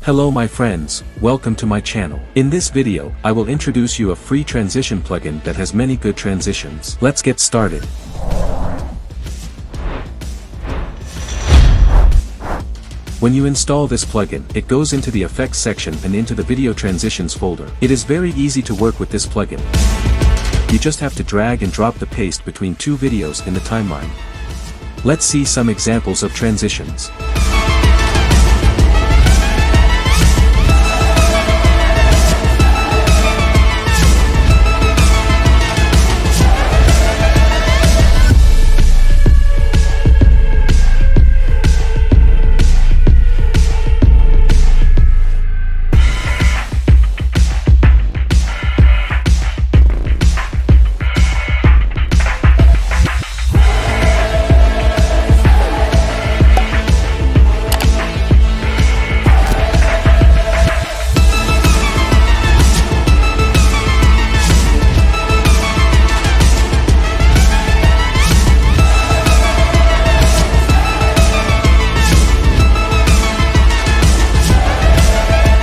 Hello my friends, welcome to my channel. In this video, I will introduce you a free transition plugin that has many good transitions. Let's get started. When you install this plugin, it goes into the effects section and into the video transitions folder. It is very easy to work with this plugin. You just have to drag and drop the paste between two videos in the timeline. Let's see some examples of transitions.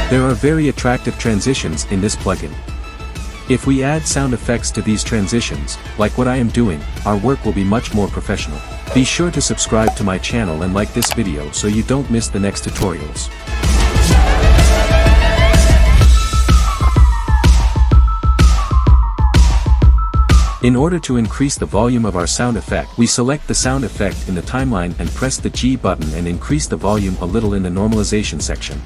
There are very attractive transitions in this plugin. If we add sound effects to these transitions, like what I am doing, our work will be much more professional. Be sure to subscribe to my channel and like this video so you don't miss the next tutorials. In order to increase the volume of our sound effect, we select the sound effect in the timeline and press the G button and increase the volume a little in the normalization section.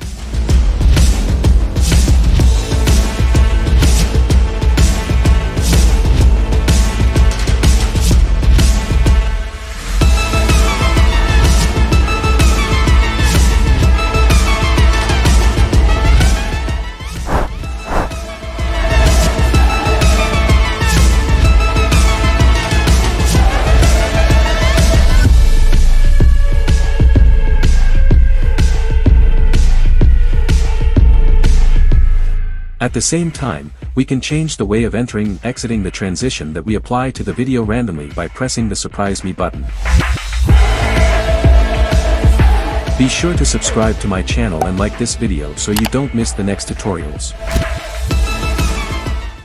At the same time, we can change the way of entering and exiting the transition that we apply to the video randomly by pressing the Surprise Me button. Be sure to subscribe to my channel and like this video so you don't miss the next tutorials.